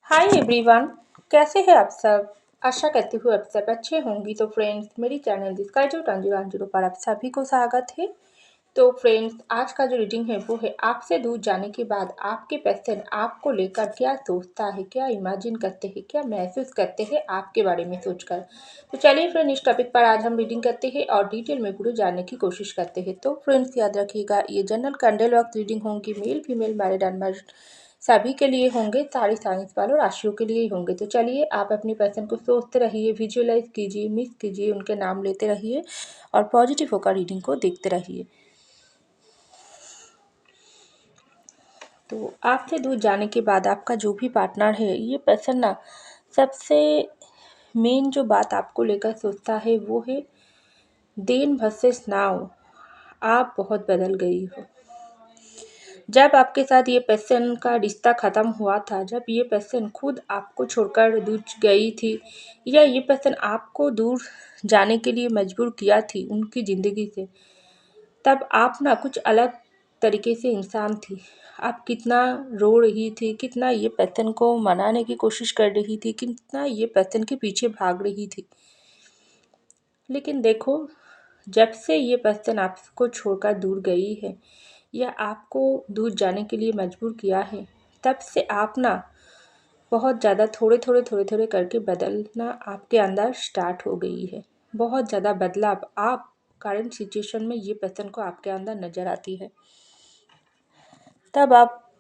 Hi everyone. कैसे हैं आप सब। आशा करती हूँ आप सब अच्छे होंगी। तो फ्रेंड्स, मेरी चैनल स्काई जो टांजीरो पर आप सभी को स्वागत है। तो फ्रेंड्स, आज का जो रीडिंग है वो है आपसे दूर जाने के बाद आपके पर्सन आपको लेकर क्या सोचता है, क्या इमेजिन करते हैं, क्या महसूस करते हैं आपके बारे में सोचकर। तो चलिए फ्रेंड, इस टॉपिक पर आज हम रीडिंग करते हैं और डिटेल में पूरी जानने की कोशिश करते हैं। तो फ्रेंड्स, याद रखिएगा ये जनरल कैंडल वक्त रीडिंग होंगी, मेल फीमेल मैरिड अनमैरिड सभी के लिए होंगे, सारे साइंस वालों राशियों के लिए ही होंगे। तो चलिए, आप अपनी पर्सन को सोचते रहिए, विजुअलाइज कीजिए, मिस कीजिए, उनके नाम लेते रहिए और पॉजिटिव होकर रीडिंग को देखते रहिए। तो आपसे दूर जाने के बाद आपका जो भी पार्टनर है, ये पर्सन ना सबसे मेन जो बात आपको लेकर सोचता है वो है देन वर्सेस नाउ। आप बहुत बदल गई हो। जब आपके साथ ये पर्सन का रिश्ता ख़त्म हुआ था, जब ये पर्सन खुद आपको छोड़कर दूर गई थी या ये पर्सन आपको दूर जाने के लिए मजबूर किया थी उनकी ज़िंदगी से, तब आप ना कुछ अलग तरीके से इंसान थी। आप कितना रो रही थी, कितना ये पर्सन को मनाने की कोशिश कर रही थी, कितना ये पर्सन के पीछे भाग रही थी। लेकिन देखो, जब से ये पर्सन आपको छोड़कर दूर गई है या आपको दूर जाने के लिए मजबूर किया है, तब से आप ना बहुत ज़्यादा थोड़े थोड़े करके बदलना आपके अंदर स्टार्ट हो गई है। बहुत ज़्यादा बदलाव आप करंट सिचुएशन में ये पर्सन को आपके अंदर नज़र आती है। तब आप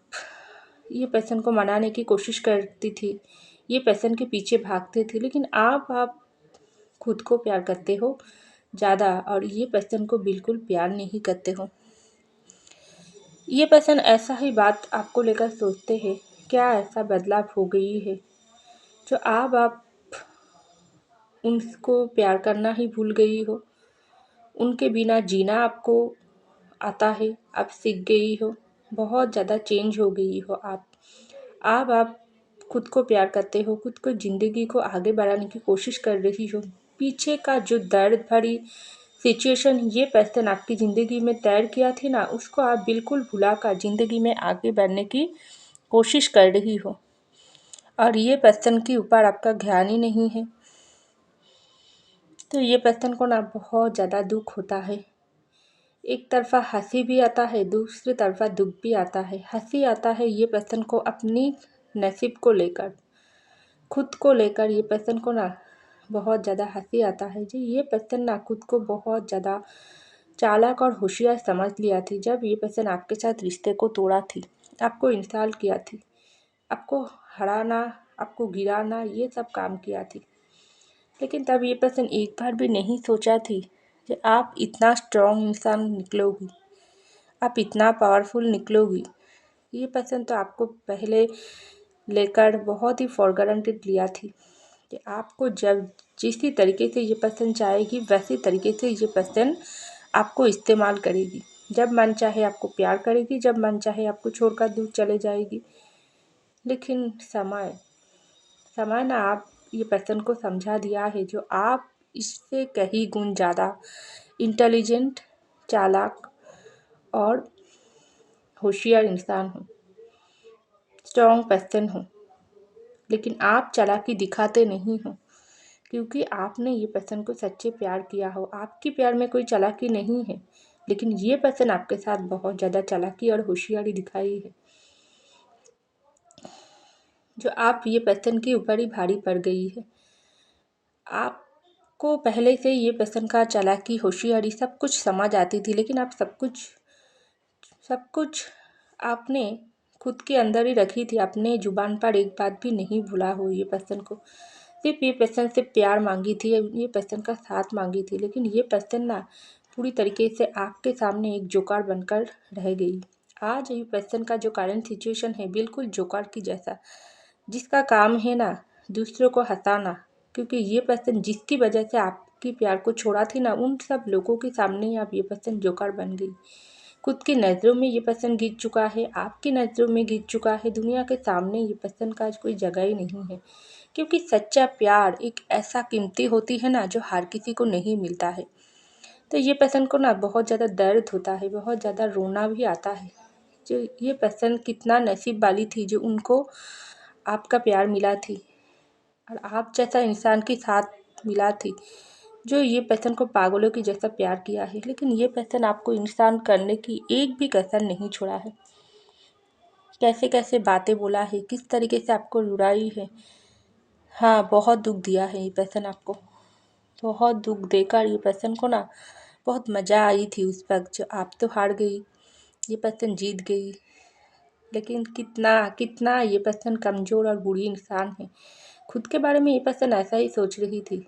ये पर्सन को मनाने की कोशिश करती थी, ये पर्सन के पीछे भागते थे, लेकिन आप खुद को प्यार करते हो ज़्यादा और ये पर्सन को बिल्कुल प्यार नहीं करते हो। ये पर्सन ऐसा ही बात आपको लेकर सोचते हैं। क्या ऐसा बदलाव हो गई है जो आप उनको प्यार करना ही भूल गई हो। उनके बिना जीना आपको आता है, आप सीख गई हो, बहुत ज़्यादा चेंज हो गई हो आप खुद को प्यार करते हो, खुद को ज़िंदगी को आगे बढ़ाने की कोशिश कर रही हो। पीछे का जो दर्द भरी सिचुएशन ये पर्सन आपकी ज़िंदगी में तैर किया थी ना, उसको आप बिल्कुल भुलाकर ज़िंदगी में आगे बढ़ने की कोशिश कर रही हो और ये पर्सन के ऊपर आपका ध्यान ही नहीं है। तो ये पर्सन को ना बहुत ज़्यादा दुख होता है। एक तरफ़ा हंसी भी आता है, दूसरी तरफ़ा दुख भी आता है। हंसी आता है ये पर्सन को अपनी नसीब को लेकर, खुद को लेकर ये पर्सन को ना बहुत ज़्यादा हंसी आता है जी। ये पर्सन ना खुद को बहुत ज़्यादा चालाक और होशियार समझ लिया थी जब ये पर्सन आपके साथ रिश्ते को तोड़ा थी, आपको इंसल्ट किया थी, आपको हराना, आपको गिराना, ये सब काम किया थी। लेकिन तब ये पर्सन एक बार भी नहीं सोचा थी कि आप इतना स्ट्रॉन्ग इंसान निकलोगी, आप इतना पावरफुल निकलोगी। ये पर्सन तो आपको पहले लेकर बहुत ही फॉर ग्रांटेड लिया थी कि आपको जब जिस तरीके से ये पर्सन चाहेगी वैसे तरीके से ये पर्सन आपको इस्तेमाल करेगी। जब मन चाहे आपको प्यार करेगी, जब मन चाहे आपको छोड़कर दूर चले जाएगी। लेकिन समय ना आप ये पर्सन को समझा दिया है जो आप इससे कहीं गुण ज़्यादा इंटेलिजेंट, चालाक और होशियार इंसान हो, स्ट्रॉन्ग पर्सन हो। लेकिन आप चालाकी दिखाते नहीं हो क्योंकि आपने ये पर्सन को सच्चे प्यार किया हो। आपके प्यार में कोई चालाकी नहीं है, लेकिन ये पर्सन आपके साथ बहुत ज़्यादा चालाकी और होशियारी दिखाई है जो आप ये पर्सन के ऊपर ही भारी पड़ गई है। आपको पहले से ये पर्सन का चालाकी, होशियारी सब कुछ समझ आती थी, लेकिन आप सब कुछ आपने खुद के अंदर ही रखी थी। अपने जुबान पर एक बात भी नहीं भूला हो ये पर्सन को। सिर्फ ये पर्सन से प्यार मांगी थी, ये पर्सन का साथ मांगी थी, लेकिन ये पर्सन ना पूरी तरीके से आपके सामने एक जोकर बनकर रह गई। आज ये पर्सन का जो करंट सिचुएशन है बिल्कुल जोकर की जैसा, जिसका काम है ना दूसरों को हंसाना। क्योंकि ये पर्सन जिसकी वजह से आपकी प्यार को छोड़ा थी ना, उन सब लोगों के सामने ही आप ये पर्सन जोकर बन गई। खुद की नज़रों में ये पर्सन गिर चुका है, आपकी नज़रों में गिर चुका है, दुनिया के सामने ये पर्सन का कोई जगह ही नहीं है। क्योंकि सच्चा प्यार एक ऐसा कीमती होती है ना जो हर किसी को नहीं मिलता है। तो ये पर्सन को ना बहुत ज़्यादा दर्द होता है, बहुत ज़्यादा रोना भी आता है। जो ये पर्सन कितना नसीब वाली थी जो उनको आपका प्यार मिला थी और आप जैसा इंसान के साथ मिला थी जो ये पर्सन को पागलों की जैसा प्यार किया है, लेकिन ये पर्सन आपको इंसान करने की एक भी कसर नहीं छोड़ा है। कैसे कैसे बातें बोला है, किस तरीके से आपको रुलाई है। हाँ, बहुत दुख दिया है ये पर्सन आपको। बहुत दुख देकर ये पर्सन को ना बहुत मज़ा आई थी उस वक्त, जो आप तो हार गई, ये पर्सन जीत गई। लेकिन कितना कितना ये पर्सन कमज़ोर और बुरी इंसान है। खुद के बारे में ये पर्सन ऐसा ही सोच रही थी,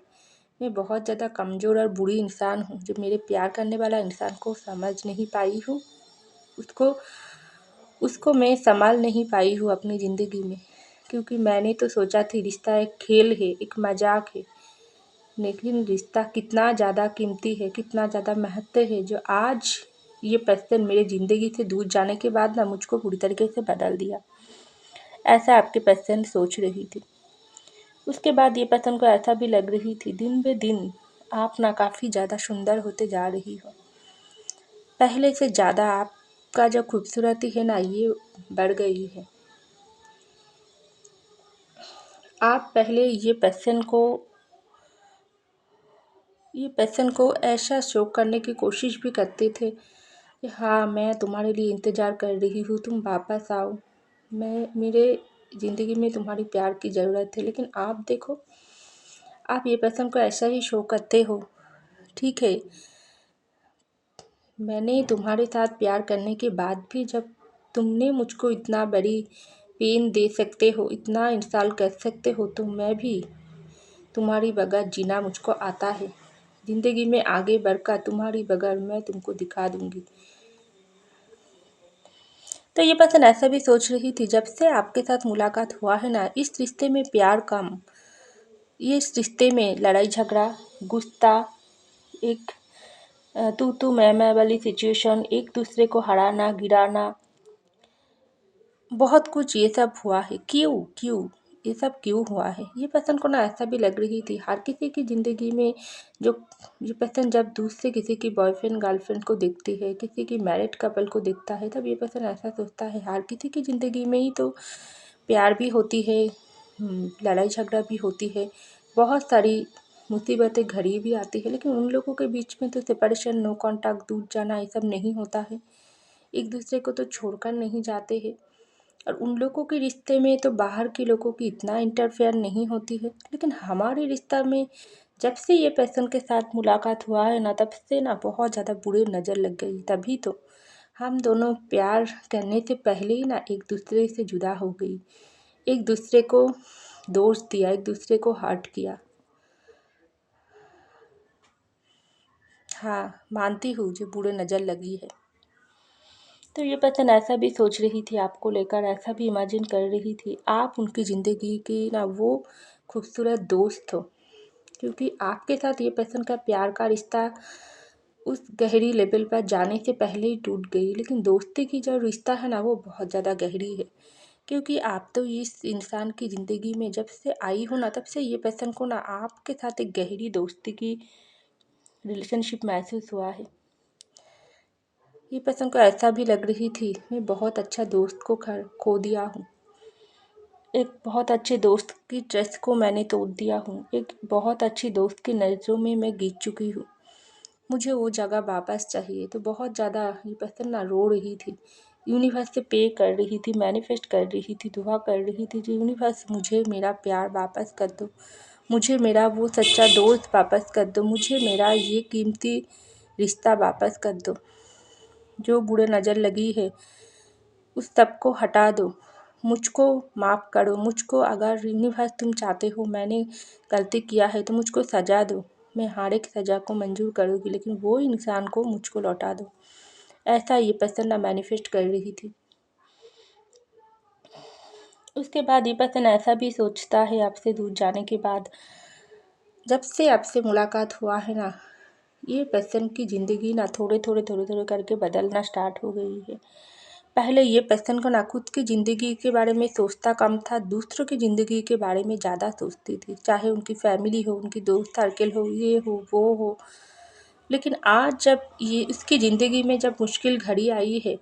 मैं बहुत ज़्यादा कमज़ोर और बुरी इंसान हूँ, जो मेरे प्यार करने वाला इंसान को समझ नहीं पाई हूँ, उसको उसको मैं संभाल नहीं पाई हूँ अपनी ज़िंदगी में। क्योंकि मैंने तो सोचा थी रिश्ता एक खेल है, एक मजाक है, लेकिन रिश्ता कितना ज़्यादा कीमती है, कितना ज़्यादा महत्व है, जो आज ये पर्सन मेरे ज़िंदगी से दूर जाने के बाद ना मुझको पूरी तरीके से बदल दिया। ऐसा आपके पर्सन सोच रही थी। उसके बाद ये पर्सन को ऐसा भी लग रही थी, दिन ब दिन आप ना काफ़ी ज़्यादा सुंदर होते जा रही हो। पहले से ज़्यादा आपका जो खूबसूरती है ना, ये बढ़ गई है। आप पहले ये पर्सन को ऐसा शो करने की कोशिश भी करते थे कि हाँ, मैं तुम्हारे लिए इंतज़ार कर रही हूँ, तुम वापस आओ, मेरे ज़िंदगी में तुम्हारी प्यार की ज़रूरत है। लेकिन आप देखो, आप ये पर्सन को ऐसा ही शो करते हो। ठीक है, मैंने तुम्हारे साथ प्यार करने के बाद भी जब तुमने मुझको इतना बड़ी पेन दे सकते हो, इतना इंसल्ट कर सकते हो, तो मैं भी तुम्हारी बगैर जीना मुझको आता है। ज़िंदगी में आगे बढ़कर तुम्हारी बगैर मैं तुमको दिखा दूंगी। तो ये पर्सन ऐसा भी सोच रही थी, जब से आपके साथ मुलाकात हुआ है ना, इस रिश्ते में प्यार कम, ये इस रिश्ते में लड़ाई झगड़ा, गुस्सा, एक तू मैं वाली सिचुएशन, एक दूसरे को हराना गिराना, बहुत कुछ ये सब हुआ है। क्यों क्यों ये सब क्यों हुआ है? ये पर्सन को ना ऐसा भी लग रही थी, हर किसी की ज़िंदगी में जो ये पर्सन जब दूसरे किसी की बॉयफ्रेंड गर्लफ्रेंड को देखती है, किसी की मैरिड कपल को देखता है, तब ये पर्सन ऐसा सोचता है हर किसी की ज़िंदगी में ही तो प्यार भी होती है, लड़ाई झगड़ा भी होती है, बहुत सारी मुसीबतें घड़ी भी आती है, लेकिन उन लोगों के बीच में तो सेपरेशन, नो कॉन्टैक्ट, दूर जाना, ये सब नहीं होता है। एक दूसरे को तो छोड़कर नहीं जाते हैं। और उन लोगों के रिश्ते में तो बाहर के लोगों की इतना इंटरफेयर नहीं होती है, लेकिन हमारे रिश्ता में जब से ये पर्सन के साथ मुलाकात हुआ है ना, तब से ना बहुत ज़्यादा बुरी नज़र लग गई। तभी तो हम दोनों प्यार करने से पहले ही ना एक दूसरे से जुदा हो गई, एक दूसरे को दोष दिया, एक दूसरे को हर्ट किया। हाँ, मानती हूँ जो बुरे नज़र लगी है। तो ये पर्सन ऐसा भी सोच रही थी आपको लेकर, ऐसा भी इमेजिन कर रही थी आप उनकी ज़िंदगी की ना वो खूबसूरत दोस्त हो। क्योंकि आपके साथ ये पर्सन का प्यार का रिश्ता उस गहरी लेवल पर जाने से पहले ही टूट गई, लेकिन दोस्ती की जो रिश्ता है ना, वो बहुत ज़्यादा गहरी है। क्योंकि आप तो इस इंसान की ज़िंदगी में जब से आई हो ना, तब से ये पर्सन को ना आपके साथ एक गहरी दोस्ती की रिलेशनशिप महसूस हुआ है। ये पर्सन को ऐसा भी लग रही थी, मैं बहुत अच्छा दोस्त को खो दिया हूँ, एक बहुत अच्छे दोस्त की ट्रस्ट को मैंने तोड़ दिया हूँ, एक बहुत अच्छी दोस्त की नज़रों में मैं गिर चुकी हूँ, मुझे वो जगह वापस चाहिए। तो बहुत ज़्यादा ये पर्सन ना रो रही थी, यूनिवर्स से पे कर रही थी, मैनिफेस्ट कर रही थी, दुआ कर रही थी कि यूनिवर्स मुझे मेरा प्यार वापस कर दो, मुझे मेरा वो सच्चा दोस्त वापस कर दो, मुझे मेरा ये कीमती रिश्ता वापस कर दो, जो बुरे नज़र लगी है उस सब को हटा दो, मुझको माफ़ करो, मुझको अगर यूनिवर्स तुम चाहते हो मैंने गलती किया है तो मुझको सज़ा दो, मैं हर एक सज़ा को मंजूर करूँगी, लेकिन वो इंसान को मुझको लौटा दो। ऐसा ये पर्सन ना मैनिफेस्ट कर रही थी। उसके बाद ये पर्सन ऐसा भी सोचता है आपसे दूर जाने के बाद, जब से आपसे मुलाकात हुआ है ना, ये पर्सन की ज़िंदगी ना थोड़े थोड़े करके बदलना स्टार्ट हो गई है। पहले ये पर्सन को ना खुद की ज़िंदगी के बारे में सोचता कम था, दूसरों की ज़िंदगी के बारे में ज़्यादा सोचती थी, चाहे उनकी फैमिली हो, उनकी दोस्त सर्कल हो, ये हो वो हो। लेकिन आज जब ये इसकी ज़िंदगी में जब मुश्किल घड़ी आई है,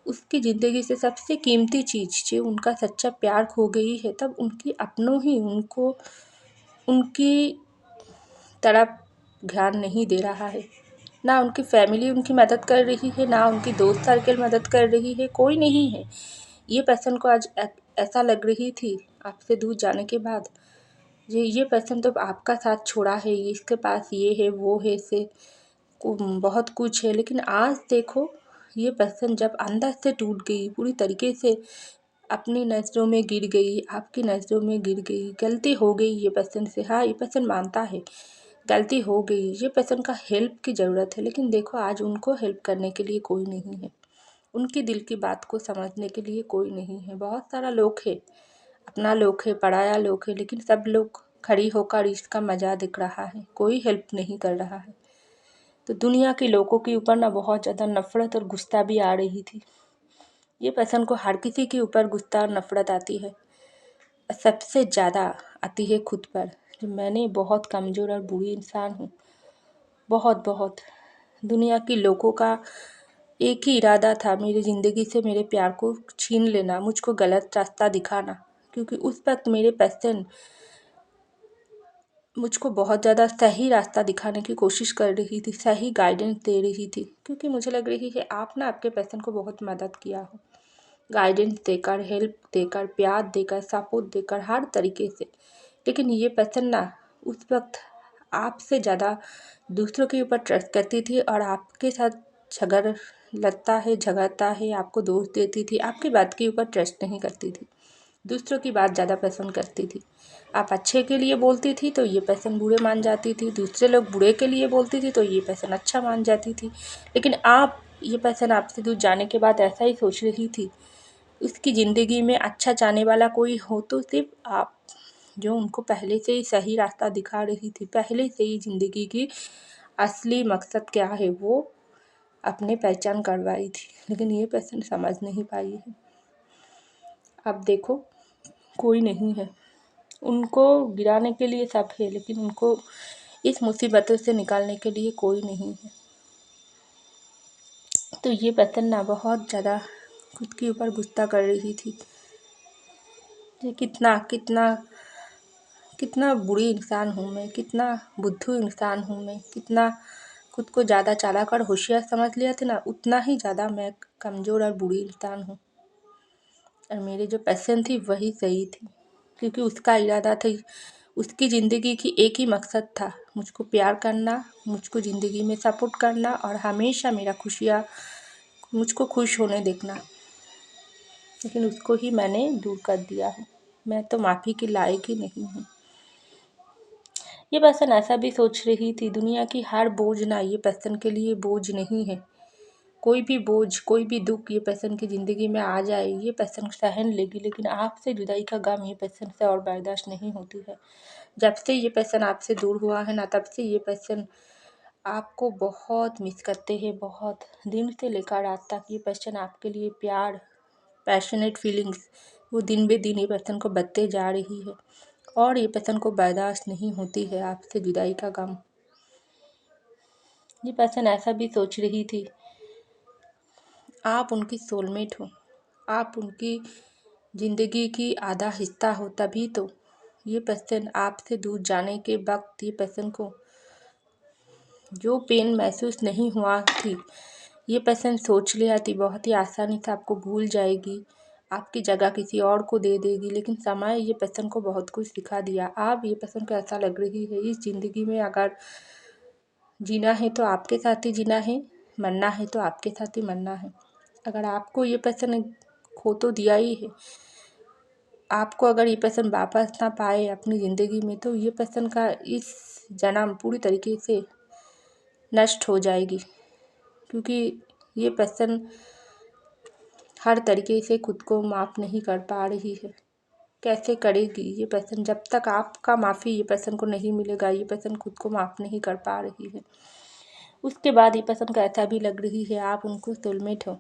उसकी ज़िंदगी से सबसे कीमती चीज़ जो उनका सच्चा प्यार खो गई है, तब उनकी अपनों ही उनको उनकी तरफ ध्यान नहीं दे रहा है। ना उनकी फैमिली उनकी मदद कर रही है, ना उनकी दोस्त सर्कल मदद कर रही है, कोई नहीं है। ये पर्सन को आज ऐसा लग रही थी आपसे दूर जाने के बाद, ये पर्सन तो आपका साथ छोड़ा है, इसके पास ये है वो है से बहुत कुछ है, लेकिन आज देखो ये पर्सन जब अंदर से टूट गई, पूरी तरीके से अपनी नज़रों में गिर गई, आपकी नज़रों में गिर गई, गलती हो गई ये पर्सन से। हाँ, ये पर्सन मानता है गलती हो गई, ये पर्सन का हेल्प की ज़रूरत है, लेकिन देखो आज उनको हेल्प करने के लिए कोई नहीं है, उनकी दिल की बात को समझने के लिए कोई नहीं है। बहुत सारा लोग है, अपना लोग है, पराया लोग है, लेकिन सब लोग खड़ी होकर इसका मज़ा दिख रहा है, कोई हेल्प नहीं कर रहा है। तो दुनिया के लोगों के ऊपर ना बहुत ज़्यादा नफ़रत और गुस्सा भी आ रही थी। ये पर्सन को हर किसी के ऊपर गुस्सा और नफ़रत आती है, सबसे ज़्यादा आती है खुद पर, जो मैंने बहुत कमज़ोर और बुरी इंसान हूँ, बहुत बहुत। दुनिया के लोगों का एक ही इरादा था, मेरी ज़िंदगी से मेरे प्यार को छीन लेना, मुझको गलत रास्ता दिखाना, क्योंकि उस वक्त मेरे पर्सन मुझको बहुत ज़्यादा सही रास्ता दिखाने की कोशिश कर रही थी, सही गाइडेंस दे रही थी, क्योंकि मुझे लग रही है आप ना आपके पर्सन को बहुत मदद किया हो, गाइडेंस देकर, हेल्प देकर, प्यार देकर, सपोर्ट देकर, हर तरीके से। लेकिन ये पर्सन ना उस वक्त आपसे ज़्यादा दूसरों के ऊपर ट्रस्ट करती थी और आपके साथ झगड़ता है, आपको दोष देती थी, आपकी बात के ऊपर ट्रस्ट नहीं करती थी, दूसरों की बात ज़्यादा पसंद करती थी। आप अच्छे के लिए बोलती थी तो ये पर्सन बुरे मान जाती थी, दूसरे लोग बुरे के लिए बोलती थी तो ये पर्सन अच्छा मान जाती थी। लेकिन ये पर्सन आपसे दूर जाने के बाद ऐसा ही सोच रही थी, उसकी ज़िंदगी में अच्छा चाहने वाला कोई हो तो सिर्फ आप, जो उनको पहले से ही सही रास्ता दिखा रही थी, पहले से ही ज़िंदगी की असली मकसद क्या है वो अपने पहचान करवाई थी। लेकिन ये पर्सन समझ नहीं पाई है। अब देखो कोई नहीं है, उनको गिराने के लिए सब है, लेकिन उनको इस मुसीबतों से निकालने के लिए कोई नहीं है। तो ये पर्सन ना बहुत ज़्यादा खुद के ऊपर गुस्सा कर रही थी, ये कितना कितना कितना बुरी इंसान हूँ मैं, कितना बुद्धू इंसान हूँ मैं, कितना खुद को ज़्यादा चालाक और होशियार समझ लिया था ना, उतना ही ज़्यादा मैं कमज़ोर और बुरी इंसान हूँ। और मेरी जो पैशन थी वही सही थी, क्योंकि उसका इरादा था, उसकी ज़िंदगी की एक ही मकसद था, मुझको प्यार करना, मुझको ज़िंदगी में सपोर्ट करना और हमेशा मुझको खुश होने देखना। लेकिन उसको ही मैंने दूर कर दिया है, मैं तो माफ़ी की लायक ही नहीं हूँ। ये पर्सन ऐसा भी सोच रही थी, दुनिया की हर बोझ ना ये पर्सन के लिए बोझ नहीं है। कोई भी बोझ, कोई भी दुख ये पर्सन की ज़िंदगी में आ जाए, ये पर्सन सहन लेगी, लेकिन आपसे जुदाई का गम ये पर्सन से और बर्दाश्त नहीं होती है। जब से ये पर्सन आपसे दूर हुआ है ना, तब से ये पर्सन आपको बहुत मिस करते हैं, बहुत दिन से लेकर रात तक ये पर्सन आपके लिए प्यार, पैशनेट फीलिंग्स वो दिन बे दिन ये पर्सन को बढ़ते जा रही है, और ये पर्सन को बर्दाश्त नहीं होती है आपसे जुदाई का गम। ये पर्सन ऐसा भी सोच रही थी, आप उनकी सोलमेट हो, आप उनकी ज़िंदगी की आधा हिस्सा हो, तभी तो ये पर्सन आपसे दूर जाने के वक्त ये पर्सन को जो पेन महसूस नहीं हुआ थी, ये पर्सन सोच लिया थी बहुत ही आसानी से आपको भूल जाएगी, आपकी जगह किसी और को दे देगी। लेकिन समय ये पर्सन को बहुत कुछ सिखा दिया। अब ये पर्सन को ऐसा लग रही है, इस ज़िंदगी में अगर जीना है तो आपके साथ ही जीना है, मरना है तो आपके साथ ही मरना है। अगर आपको ये पर्सन खो तो दिया ही है, आपको अगर ये पर्सन वापस ना पाए अपनी ज़िंदगी में, तो ये पर्सन का इस जन्म पूरी तरीके से नष्ट हो जाएगी, क्योंकि ये पर्सन हर तरीके से खुद को माफ़ नहीं कर पा रही है। कैसे करेगी ये पर्सन, जब तक आपका माफ़ी ये पर्सन को नहीं मिलेगा, ये पर्सन खुद को माफ़ नहीं कर पा रही है। उसके बाद ये पर्सन को ऐसा भी लग रही है आप उनको सोलमेट हो,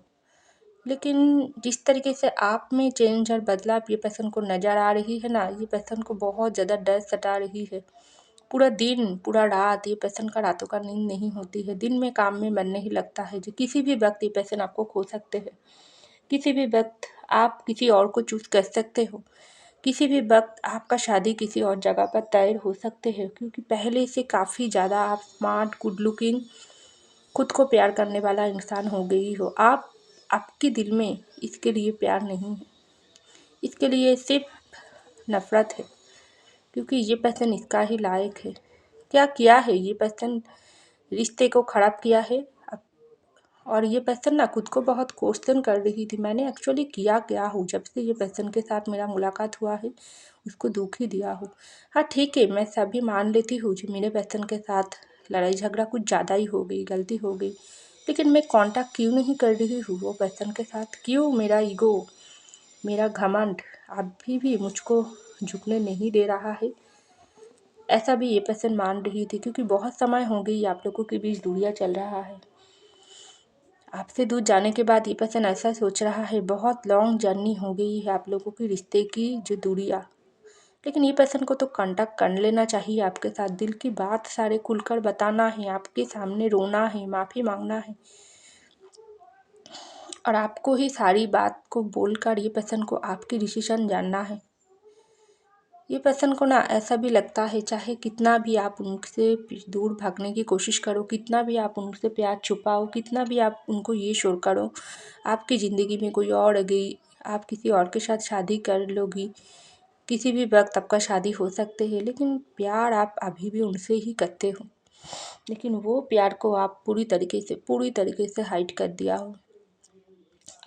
लेकिन जिस तरीके से आप में चेंज और बदलाव ये पर्सन को नज़र आ रही है ना, ये पर्सन को बहुत ज़्यादा डर सता रही है। पूरा दिन पूरा रात ये पर्सन का रातों का नींद नहीं होती है, दिन में काम में मन नहीं लगता है, जो किसी भी वक्त ये पर्सन आपको खो सकते हैं। किसी भी वक्त आप किसी और को चूज़ कर सकते हो। किसी भी वक्त आपका शादी किसी और जगह पर तय हो सकते हैं, क्योंकि पहले से काफ़ी ज़्यादा आप स्मार्ट, गुड लुकिंग, खुद को प्यार करने वाला इंसान हो गई हो। आपके दिल में इसके लिए प्यार नहीं है, इसके लिए सिर्फ नफ़रत है, क्योंकि ये पर्सन इसका ही लायक है। क्या किया है ये पर्सन? रिश्ते को ख़राब किया है। और ये पर्सन ना खुद को बहुत क्वेश्चन कर रही थी, मैंने एक्चुअली किया क्या हूँ? जब से ये पर्सन के साथ मेरा मुलाकात हुआ है, उसको दुख ही दिया हूँ। हाँ ठीक है, मैं सभी मान लेती हूँ जो मेरे पर्सन के साथ लड़ाई झगड़ा कुछ ज़्यादा ही हो गई, गलती हो गई, लेकिन मैं कांटेक्ट क्यों नहीं कर रही हूँ वो पर्सन के साथ? क्यों मेरा ईगो, मेरा घमंड अभी भी मुझको झुकने नहीं दे रहा है? ऐसा भी ये पर्सन मान रही थी, क्योंकि बहुत समय हो गई आप लोगों के बीच दूरियां चल रहा है। आपसे दूर जाने के बाद ये पर्सन ऐसा सोच रहा है, बहुत लॉन्ग जर्नी हो गई है आप लोगों की रिश्ते की जो दूरियां। लेकिन ये पर्सन को तो कांटेक्ट कर लेना चाहिए आपके साथ, दिल की बात सारे खुलकर बताना है, आपके सामने रोना है, माफ़ी मांगना है, और आपको ही सारी बात को बोलकर ये पर्सन को आपकी डिसीजन जानना है। ये पर्सन को ना ऐसा भी लगता है, चाहे कितना भी आप उनसे दूर भागने की कोशिश करो, कितना भी आप उनसे प्यार छुपाओ, कितना भी आप उनको ये शो करो आपकी ज़िंदगी में कोई और आ गई, आप किसी और के साथ शादी कर लोगी, किसी भी वक्त आपका शादी हो सकते हैं, लेकिन प्यार आप अभी भी उनसे ही करते हो। लेकिन वो प्यार को आप पूरी तरीके से हाइड कर दिया हो।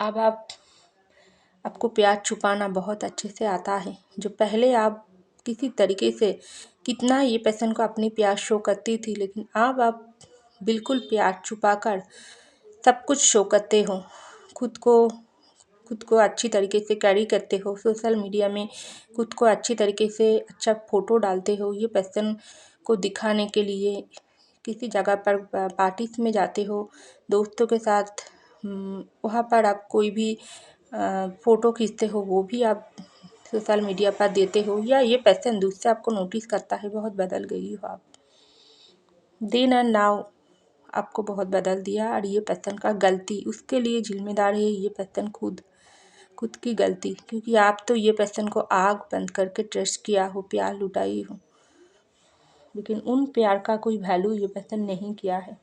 अब आपको प्यार छुपाना बहुत अच्छे से आता है। जो पहले आप किसी तरीके से कितना ये पर्सन को अपनी प्यार शो करती थी, लेकिन अब आप बिल्कुल प्यार छुपाकर सब कुछ शो करते हो। खुद को अच्छी तरीके से कैरी करते हो, सोशल मीडिया में खुद को अच्छी तरीके से अच्छा फ़ोटो डालते हो ये पर्सन को दिखाने के लिए। किसी जगह पर पार्टीज में जाते हो दोस्तों के साथ, वहाँ पर आप कोई भी फ़ोटो खींचते हो, वो भी आप सोशल मीडिया पर देते हो, या ये पर्सन दूर से आपको नोटिस करता है बहुत बदल गई हो आप। देन एंड नाउ आपको बहुत बदल दिया, और ये पर्सन का गलती, उसके लिए जिम्मेदार है ये पर्सन खुद की गलती, क्योंकि आप तो ये पर्सन को आग बंद करके ट्रस्ट किया हो, प्यार लुटाई हो, लेकिन उन प्यार का कोई वैल्यू ये पर्सन नहीं किया है।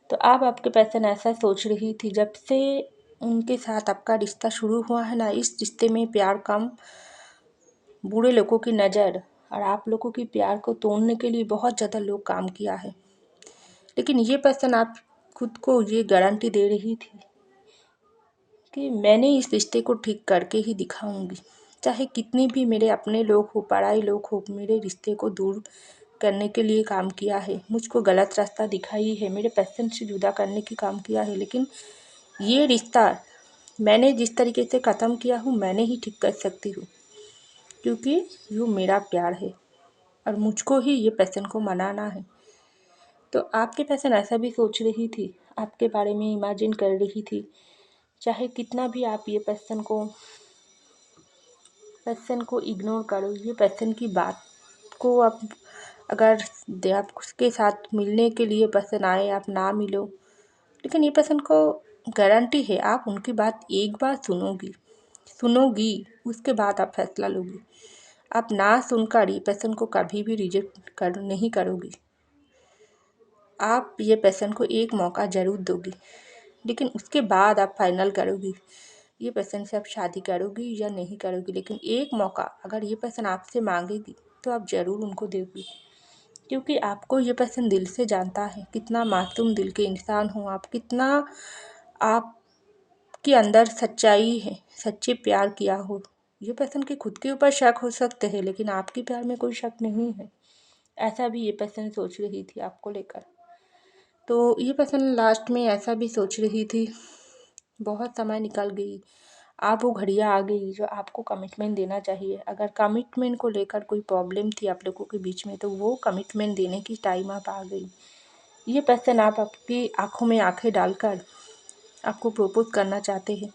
तो अब आपके पर्सन ऐसा सोच रही थी, जब से उनके साथ आपका रिश्ता शुरू हुआ है ना, इस रिश्ते में प्यार कम, बुरे लोगों की नज़र और आप लोगों की प्यार को तोड़ने के लिए बहुत ज़्यादा लोग काम किया है। लेकिन ये पर्सन आप खुद को ये गारंटी दे रही थी कि मैंने इस रिश्ते को ठीक करके ही दिखाऊंगी, चाहे कितनी भी मेरे अपने लोग हो, पराए लोग हो, मेरे रिश्ते को दूर करने के लिए काम किया है, मुझको गलत रास्ता दिखाई है, मेरे पर्सन से जुदा करने की काम किया है, लेकिन ये रिश्ता मैंने जिस तरीके से ख़त्म किया हूँ मैंने ही ठीक कर सकती हूँ, क्योंकि ये मेरा प्यार है और मुझको ही ये पर्सन को मनाना है। तो आपके पर्सन ऐसा भी सोच रही थी, आपके बारे में इमेजिन कर रही थी, चाहे कितना भी आप ये पर्सन को इग्नोर करो, ये पर्सन की बात को आप अगर आप उसके साथ मिलने के लिए पर्सन आए, आप ना मिलो, लेकिन ये पर्सन को गारंटी है आप उनकी बात एक बार सुनोगी, उसके बाद आप फैसला लोगी। आप ना सुनकर ये पर्सन को कभी भी रिजेक्ट नहीं करोगी। आप ये पर्सन को एक मौका ज़रूर दोगी, लेकिन उसके बाद आप फाइनल करोगी ये पर्सन से आप शादी करोगी या नहीं करोगी। लेकिन एक मौका अगर ये पर्सन आपसे मांगेगी तो आप ज़रूर उनको दोगी, क्योंकि आपको ये पर्सन दिल से जानता है, कितना मासूम दिल के इंसान हो आप, कितना आपके अंदर सच्चाई है, सच्चे प्यार किया हो। ये पर्सन के खुद के ऊपर शक हो सकते हैं, लेकिन आपके प्यार में कोई शक नहीं है। ऐसा भी ये पर्सन सोच रही थी आपको लेकर। तो ये पर्सन लास्ट में ऐसा भी सोच रही थी, बहुत समय निकल गई, आप वो घड़ियाँ आ गई जो आपको कमिटमेंट देना चाहिए। अगर कमिटमेंट को लेकर कोई प्रॉब्लम थी आप लोगों के बीच में, तो वो कमिटमेंट देने की टाइम आप आ गई। ये पर्सन आप आपकी आँखों में आँखें डालकर आपको प्रपोज करना चाहते हैं,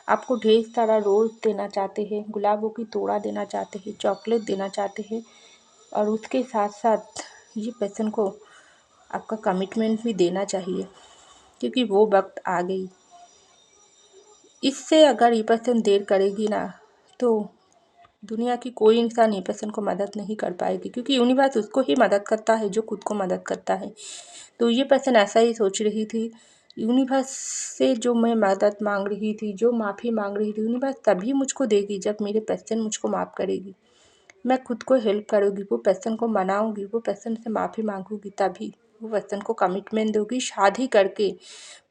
आपको ढेर सारा रोज़ देना चाहते हैं, गुलाबों की तोड़ा देना चाहते हैं, चॉकलेट देना चाहते हैं, और उसके साथ साथ ये पर्सन को आपका कमिटमेंट भी देना चाहिए, क्योंकि वो वक्त आ गई। इससे अगर ये पर्सन देर करेगी ना तो दुनिया की कोई इंसान ये पर्सन को मदद नहीं कर पाएगी, क्योंकि यूनिवर्स उसको ही मदद करता है जो खुद को मदद करता है। तो ये पर्सन ऐसा ही सोच रही थी। यूनिवर्स से जो मैं मदद मांग रही थी, जो माफ़ी मांग रही थी, यूनिवर्स तभी मुझको देगी जब मेरे पर्सन मुझको माफ़ करेगी। मैं खुद को हेल्प करूँगी, वो पर्सन को मनाऊँगी, वो पर्सन से माफ़ी मांगूँगी, तभी वो पर्सन को कमिटमेंट दूँगी, शादी करके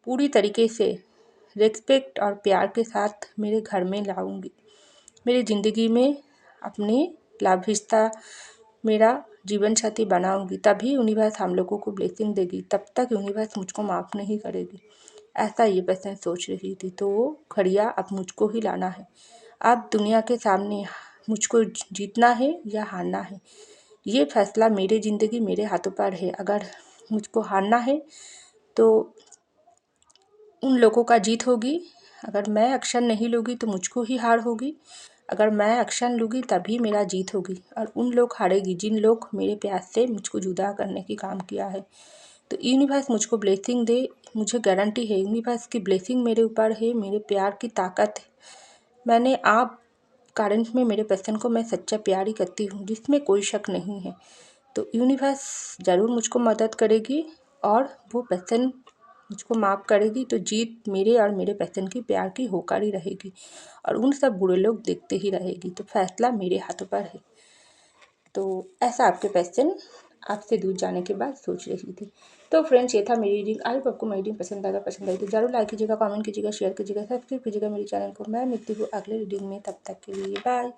पूरी तरीके से रिस्पेक्ट और प्यार के साथ मेरे घर में लाऊँगी, मेरी ज़िंदगी में अपनी लव रिश्ता मेरा जीवन साथी बनाऊँगी, तभी यूनिवर्स हम लोगों को ब्लेसिंग देगी। तब तक यूनिवर्स मुझको माफ़ नहीं करेगी। ऐसा ये पर्सन सोच रही थी। तो वो घड़ियाँ अब मुझको ही लाना है। अब दुनिया के सामने मुझको जीतना है या हारना है, ये फैसला मेरी ज़िंदगी मेरे हाथों पर है। अगर मुझको हारना है तो उन लोगों का जीत होगी, अगर मैं एक्शन नहीं लूँगी तो मुझको ही हार होगी, अगर मैं एक्शन लूँगी तभी मेरा जीत होगी, और उन लोग हारेगी जिन लोग मेरे प्यार से मुझको जुदा करने की काम किया है। तो यूनिवर्स मुझको ब्लेसिंग दे, मुझे गारंटी है यूनिवर्स की ब्लेसिंग मेरे ऊपर है, मेरे प्यार की ताकत है। मैंने आप करंट में मेरे पर्सन को मैं सच्चा प्यार ही करती हूँ, जिसमें कोई शक नहीं है। तो यूनिवर्स ज़रूर मुझको मदद करेगी और वो पर्सन मुझको माफ़ करेगी, तो जीत मेरे और मेरे पर्सन की प्यार की होकर ही रहेगी, और उन सब बुरे लोग देखते ही रहेगी। तो फैसला मेरे हाथों पर है। तो ऐसा आपके पर्सन आपसे दूर जाने के बाद सोच रही थी। तो फ्रेंड्स, ये था मेरी रीडिंग। आई होप आपको मेरी रीडिंग पसंद आई तो ज़रूर लाइक कीजिएगा, कमेंट कीजिएगा, शेयर कीजिएगा, सब्सक्राइब कीजिएगा मेरे चैनल को। मैं मिलती हूँ अगले रीडिंग में, तब तक के लिए बाय।